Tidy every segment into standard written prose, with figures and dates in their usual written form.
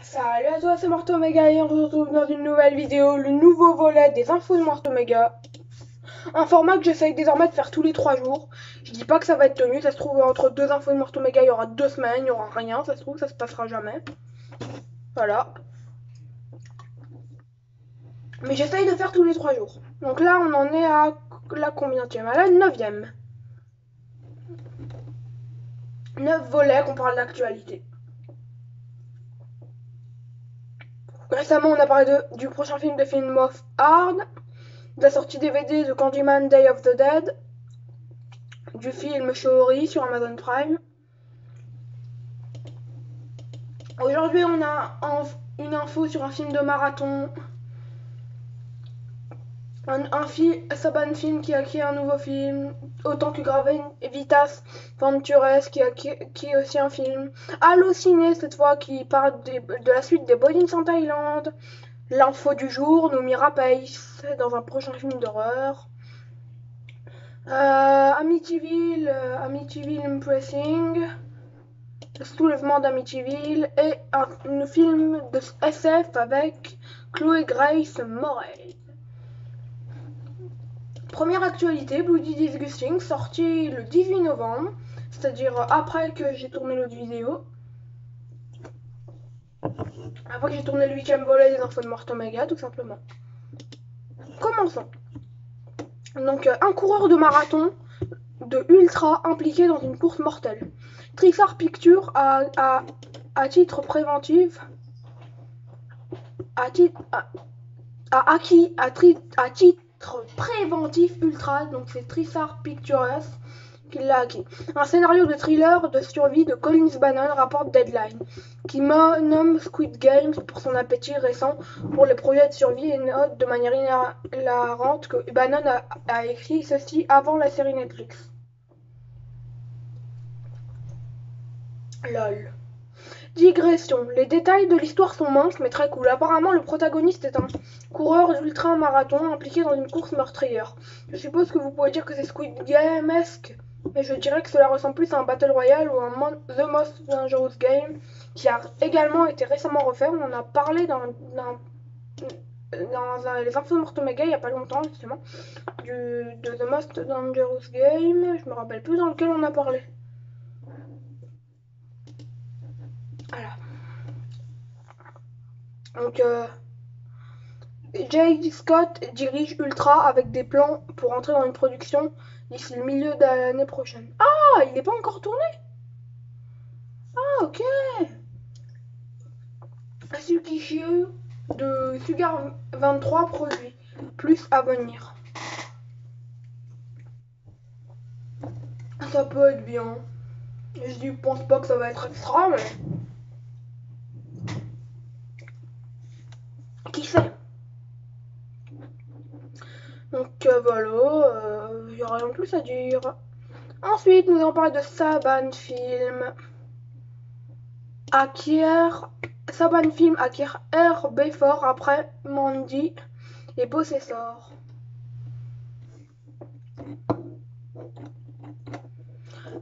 Salut à toi, c'est Marteau Méga et on se retrouve dans une nouvelle vidéo, le nouveau volet des infos de Marteau Méga. Un format que j'essaye désormais de faire tous les 3 jours. Je dis pas que ça va être tenu, ça se trouve entre deux infos de Marteau Méga, il y aura 2 semaines, il y aura rien, ça se trouve, ça se passera jamais. Voilà. Mais j'essaye de faire tous les 3 jours. Donc là, on en est à la combienième? À la 9e. 9 volets qu'on parle d'actualité. Récemment, on a parlé du prochain film de Film of Hard, de la sortie DVD de Candyman Day of the Dead, du film Shoori sur Amazon Prime. Aujourd'hui, on a une info sur un film de marathon. Saban Film qui a acquis un nouveau film, autant que Gravitas Ventures qui est aussi un film. Allociné cette fois qui parle de la suite des Boys in Thailand. L'info du jour, Nomira Pace dans un prochain film d'horreur. Amityville Impressing. Le soulèvement d'Amityville et un film de SF avec Chloé Grace Moretz. Première actualité, Bloody Disgusting, sorti le 18 novembre, c'est-à-dire après que j'ai tourné l'autre vidéo. Après que j'ai tourné le 8e volet des infos de Marteau Méga, tout simplement. Commençons. Donc, un coureur de marathon de ultra impliqué dans une course mortelle. Trixar Pictures à titre préventif à titre préventif ultra, donc c'est Trixar Pictures qui l'a acquis. Un scénario de thriller de survie de Collins Bannon rapporte Deadline, qui nomme Squid Games pour son appétit récent pour les projets de survie et note de manière hilarante que Bannon a écrit ceci avant la série Netflix. LOL. Digression. Les détails de l'histoire sont minces mais très cool. Apparemment, le protagoniste est un coureur d'ultra-marathon impliqué dans une course meurtrière. Je suppose que vous pouvez dire que c'est Squid Game-esque, mais je dirais que cela ressemble plus à un Battle Royale ou un The Most Dangerous Game qui a également été récemment refait. On en a parlé dans les infos de Marteau Méga il n'y a pas longtemps justement de The Most Dangerous Game. Je me rappelle plus dans lequel on a parlé. Voilà. Donc, J.D. Scott dirige Ultra avec des plans pour entrer dans une production d'ici le milieu de l'année prochaine. Ah, il n'est pas encore tourné? Ah, ok. Tsukishio de Sugar 23 produits. Plus à venir. Ça peut être bien. Je pense pas que ça va être extra, mais... qui sait? Donc voilà, il n'y a rien de plus à dire. Ensuite, nous allons parler de Saban Film. Saban Film acquiert RB4 après Mandy et Possessor.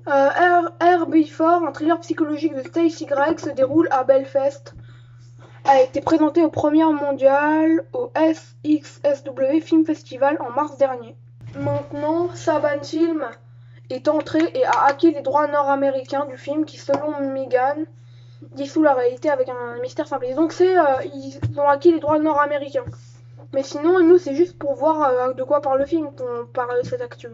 RB4, un thriller psychologique de Stacey Gregg, se déroule à Belfast. A été présenté au Première Mondial au SXSW Film Festival en mars dernier. Maintenant, Saban Film est entré et a acquis les droits nord-américains du film qui, selon Megan, dissout la réalité avec un mystère simple. Donc ils ont acquis les droits nord-américains. Mais sinon, nous, c'est juste pour voir de quoi parle le film qu'on parle de cette actu.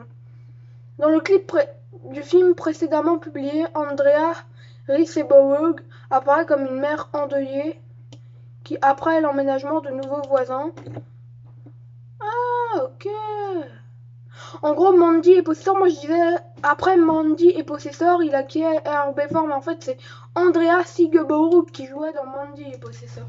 Dans le clip du film précédemment publié, Andrea Riseborough apparaît comme une mère endeuillée qui, après l'emménagement de nouveaux voisins... Ah, ok. En gros, Mandy et Possessor, moi je disais, après Mandy et Possessor, il acquiert RB4, mais en fait c'est Andrea Riseborough qui jouait dans Mandy et Possessor.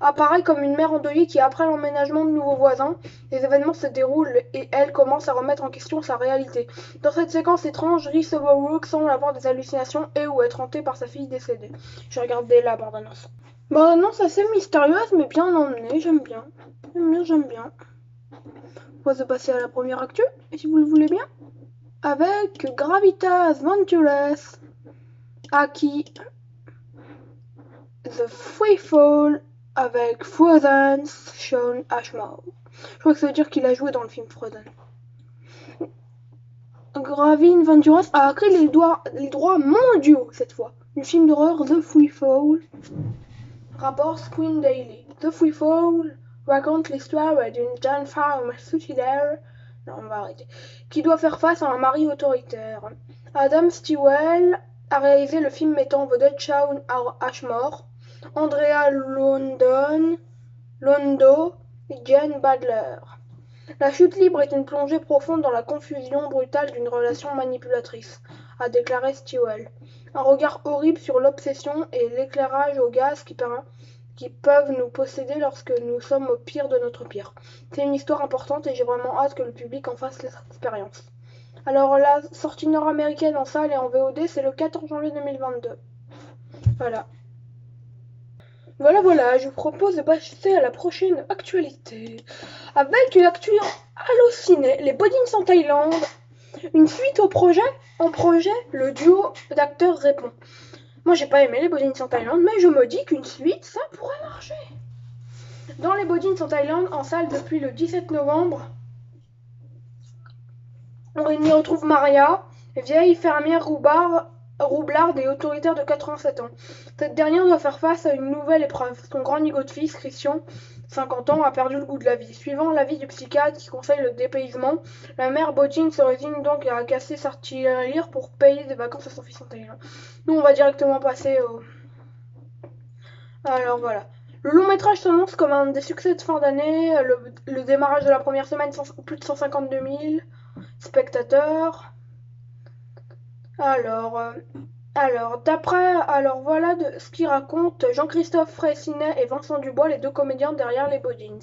Apparaît comme une mère endeuillée qui, après l'emménagement de nouveaux voisins, les événements se déroulent et elle commence à remettre en question sa réalité. Dans cette séquence étrange, Riseborough semble avoir des hallucinations et ou être hantée par sa fille décédée. Je regardais la bande-annonce. Bande-annonce assez mystérieuse mais bien emmenée, j'aime bien. J'aime bien. On va se passer à la première actu, si vous le voulez bien. Avec Gravitas Ventures, acquis The Free Fall avec Frozen's Sean Ashmore. Je crois que ça veut dire qu'il a joué dans le film Frozen. Gravin Venturas a acquis les droits mondiaux cette fois du film d'horreur The Free Fall. Rapport Screen Daily. The Free Fall raconte l'histoire d'une jeune femme suicidaire, qui doit faire face à un mari autoritaire. Adam Stewell a réalisé le film mettant en vedette Shaun Ashmore, Andrea Londo et Jane Badler. La chute libre est une plongée profonde dans la confusion brutale d'une relation manipulatrice, a déclaré Stewell. Un regard horrible sur l'obsession et l'éclairage au gaz qui peuvent nous posséder lorsque nous sommes au pire de notre pire. C'est une histoire importante et j'ai vraiment hâte que le public en fasse l'expérience. Alors la sortie nord-américaine en salle et en VOD, c'est le 14 janvier 2022. Voilà, je vous propose de passer à la prochaine actualité. Avec une actu hallucinée, les Bodins en Thaïlande, une suite au projet. En projet, le duo d'acteurs répond. Moi, j'ai pas aimé les Bodins en Thaïlande, mais je me dis qu'une suite, ça pourrait marcher. Dans les Bodins en Thaïlande, en salle depuis le 17 novembre, on y retrouve Maria, vieille fermière roublarde et autoritaire de 87 ans. Cette dernière doit faire face à une nouvelle épreuve. Son grand nigo de fils, Christian, 50 ans, a perdu le goût de la vie. Suivant l'avis du psychiatre qui conseille le dépaysement, la mère Bodin se résigne donc à casser sa tirelire pour payer des vacances à son fils en Thaïlande. Nous, on va directement passer au... Alors voilà. Le long métrage s'annonce comme un des succès de fin d'année. Le démarrage de la première semaine, plus de 152 000 spectateurs. Alors voilà ce qu'il raconte Jean-Christophe Fraissinet et Vincent Dubois, les deux comédiens derrière les Bodins.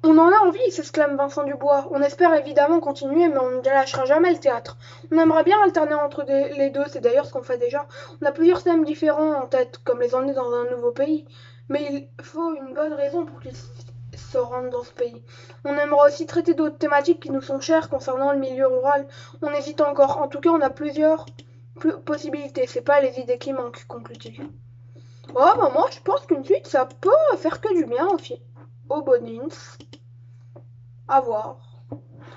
On en a envie, s'exclame Vincent Dubois. On espère évidemment continuer, mais on ne lâchera jamais le théâtre. On aimerait bien alterner entre les deux, c'est d'ailleurs ce qu'on fait déjà. On a plusieurs thèmes différents en tête, comme les emmener dans un nouveau pays. Mais il faut une bonne raison pour qu'ils se rendent dans ce pays. On aimerait aussi traiter d'autres thématiques qui nous sont chères concernant le milieu rural. On hésite encore. En tout cas, on a plusieurs possibilités. C'est pas les idées qui manquent, conclut-il. Oh, bah moi, je pense qu'une suite, ça peut faire que du bien aux Bodins. À voir.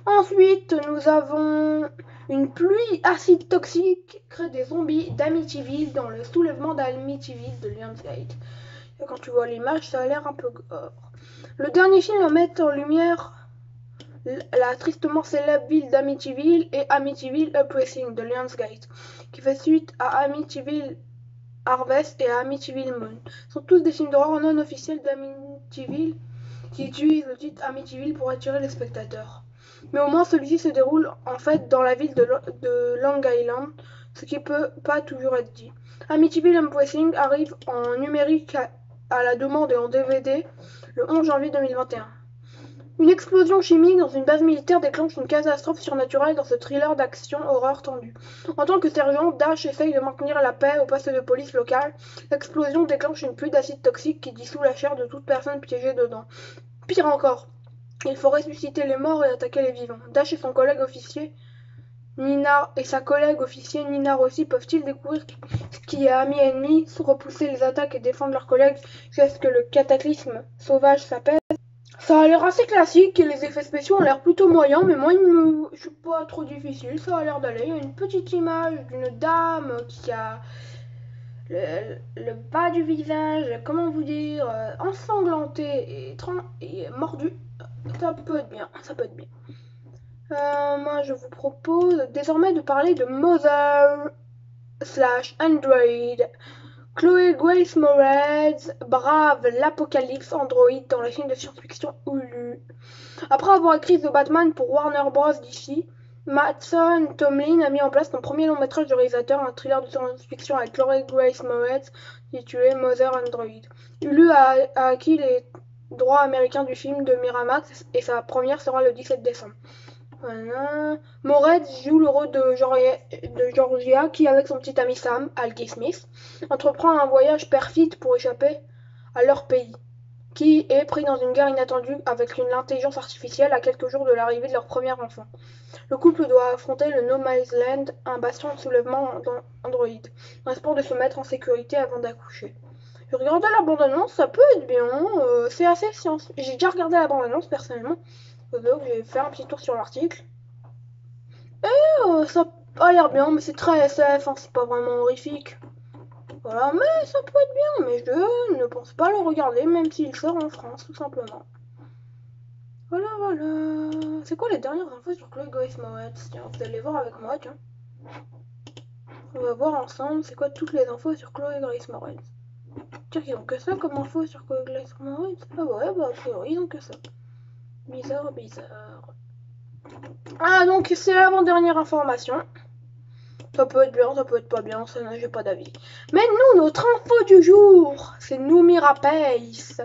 Ensuite, nous avons une pluie acide toxique crée des zombies d'Amityville dans le soulèvement d'Amityville de Lionsgate. Et quand tu vois l'image, ça a l'air un peu gore. Le dernier film va mettre en lumière la tristement célèbre ville d'Amityville et Amityville Uprising de Lionsgate, qui fait suite à Amityville Harvest et à Amityville Moon. Ce sont tous des films d'horreur non officiels d'Amityville qui utilisent le titre Amityville pour attirer les spectateurs. Mais au moins celui-ci se déroule en fait dans la ville de Long Island, ce qui peut pas toujours être dit. Amityville Uprising arrive en numérique à la demande et en DVD le 11 janvier 2021. Une explosion chimique dans une base militaire déclenche une catastrophe surnaturelle dans ce thriller d'action horreur tendue. En tant que sergent, Dash essaye de maintenir la paix au poste de police local. L'explosion déclenche une pluie d'acide toxique qui dissout la chair de toute personne piégée dedans. Pire encore, il faut ressusciter les morts et attaquer les vivants. Dash et son collègue officier sa collègue officier Nina Rossi peuvent-ils découvrir ce qui est ami-ennemi, repousser les attaques et défendre leurs collègues jusqu'à ce que le cataclysme sauvage s'apaise? Ça a l'air assez classique et les effets spéciaux ont l'air plutôt moyens, mais moi je suis pas trop difficile, ça a l'air d'aller. Il y a une petite image d'une dame qui a le bas du visage, comment vous dire, ensanglanté et mordu. Ça peut être bien, moi je vous propose désormais de parler de Mother / Android. Chloé Grace Moretz brave l'apocalypse Android dans le film de science-fiction Hulu. Après avoir écrit The Batman pour Warner Bros. DC, Mattson Tomlin a mis en place son premier long métrage de réalisateur, un thriller de science-fiction avec Chloé Grace Moretz, intitulé Mother Android. Hulu a acquis les droits américains du film de Miramax et sa première sera le 17 décembre. Voilà. Moretz joue le rôle de Georgia qui, avec son petit ami Sam, Alki Smith, entreprend un voyage perfide pour échapper à leur pays. qui est pris dans une guerre inattendue avec l'intelligence artificielle à quelques jours de l'arrivée de leur premier enfant. Le couple doit affronter le No Man's Land, un bastion de soulèvement Android, dans l'espoir de se mettre en sécurité avant d'accoucher. J'ai regardé la bande-annonce, ça peut être bien, c'est assez science. J'ai déjà regardé la bande-annonce personnellement, donc j'ai fait un petit tour sur l'article. Et ça a l'air bien, mais c'est très SF, hein, c'est pas vraiment horrifique. Voilà, mais ça peut être bien, mais je ne pense pas le regarder, même s'il sort en France, tout simplement. Voilà, voilà. C'est quoi les dernières infos sur Chloé Grace Moretz? Tiens, vous allez voir avec moi, tiens. On va voir ensemble c'est quoi toutes les infos sur Chloé Grace Moretz. Tiens, ils ont que ça comme info sur Chloé Grace Moretz? Ah ouais, bah a priori ils ont que ça. Bizarre, bizarre. Ah, donc c'est l'avant-dernière information. Ça peut être bien, ça peut être pas bien, ça j'ai pas d'avis. Mais nous, notre info du jour, c'est Noomi Rapace,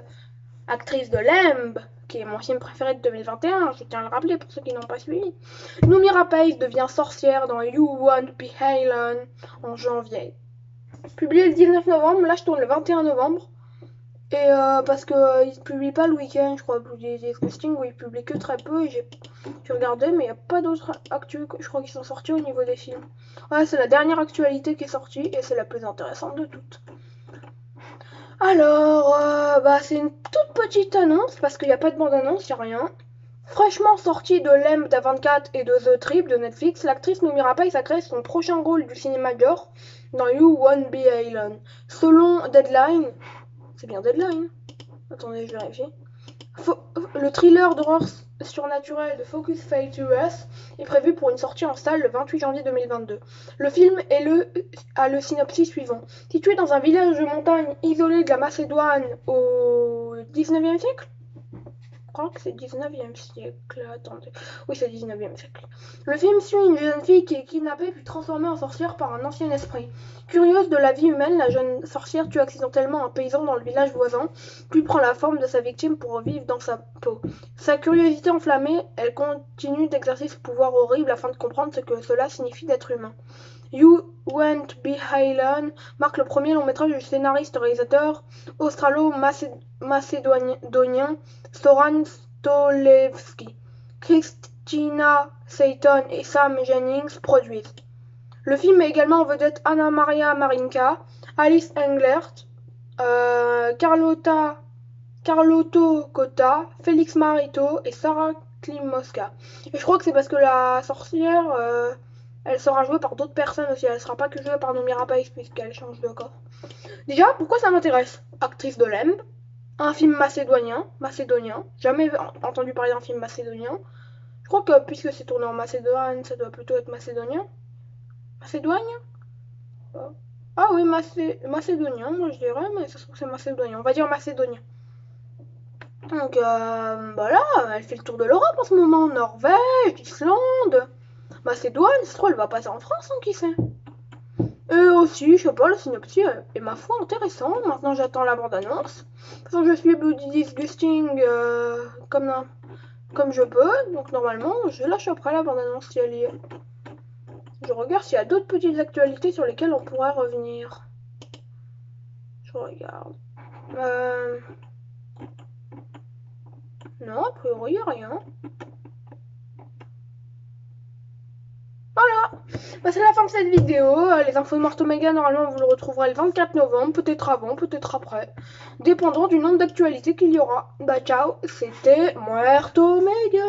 actrice de Lamb, qui est mon film préféré de 2021, je tiens à le rappeler pour ceux qui n'ont pas suivi. Noomi Rapace devient sorcière dans You Won't Be Alone en janvier. Publié le 19 novembre, là je tourne le 21 novembre. Et parce qu'ils ne publient pas le week-end, je crois, des castings où ils publient que très peu. Et j'ai regardé, mais il n'y a pas d'autres actus, je crois, qui sont sortis au niveau des films. Ouais, c'est la dernière actualité qui est sortie et c'est la plus intéressante de toutes. Alors, c'est une toute petite annonce parce qu'il n'y a pas de bande-annonce, il n'y a rien. Fraîchement sortie de Lamb d'A24 et de The Trip de Netflix, l'actrice Noomi Rapace a créé son prochain rôle du cinéma d'or dans You Won't Be Alone. Selon Deadline, c'est bien Deadline. Attendez, je vérifie. Le thriller d'horreur surnaturel de Focus Features est prévu pour une sortie en salle le 28 janvier 2022. Le film a le synopsis suivant. Situé dans un village de montagne isolé de la Macédoine au 19e siècle, je crois que c'est 19e siècle, attendez. Oui, c'est 19e siècle. Le film suit une jeune fille qui est kidnappée puis transformée en sorcière par un ancien esprit. Curieuse de la vie humaine, la jeune sorcière tue accidentellement un paysan dans le village voisin, puis prend la forme de sa victime pour revivre dans sa peau. Sa curiosité enflammée, elle continue d'exercer ce pouvoir horrible afin de comprendre ce que cela signifie d'être humain. You Won't Be Alone marque le premier long métrage du scénariste-réalisateur australo-macédonien Zoran Stolevski. Christina Seyton et Sam Jennings produisent. Le film met également en vedette Anna Maria Marinka, Alice Englert, Carlotto Cotta, Félix Marito et Sarah Klimowska. Et je crois que c'est parce que la sorcière, elle sera jouée par d'autres personnes aussi. Elle sera pas que jouée par Noomi Rapace puisqu'elle change de corps. Déjà, pourquoi ça m'intéresse? Actrice de Lamb, un film macédonien. Jamais entendu parler d'un film macédonien. Je crois que puisque c'est tourné en Macédoine, ça doit plutôt être macédonien. Macédoine? Ah oui, macédonien, moi je dirais, mais ça se trouve c'est macédonien. On va dire macédonien. Donc voilà, elle fait le tour de l'Europe en ce moment. Norvège, Islande, Macédoine, ça se trouve elle va passer en France, hein, qui sait. Et aussi, je sais pas, le synopsis est ma foi intéressant. Maintenant j'attends la bande-annonce. De toute façon je suis Bloody Disgusting comme je peux. Donc normalement je lâche après la bande-annonce si elle y est. Je regarde s'il y a d'autres petites actualités sur lesquelles on pourrait revenir. Je regarde. Non, a priori, il n'y a rien. Voilà. C'est la fin de cette vidéo. Les infos de Muerto Mega, normalement, vous le retrouverez le 24 novembre. Peut-être avant, peut-être après. Dépendant du nombre d'actualités qu'il y aura. Ciao. C'était Muerto Mega.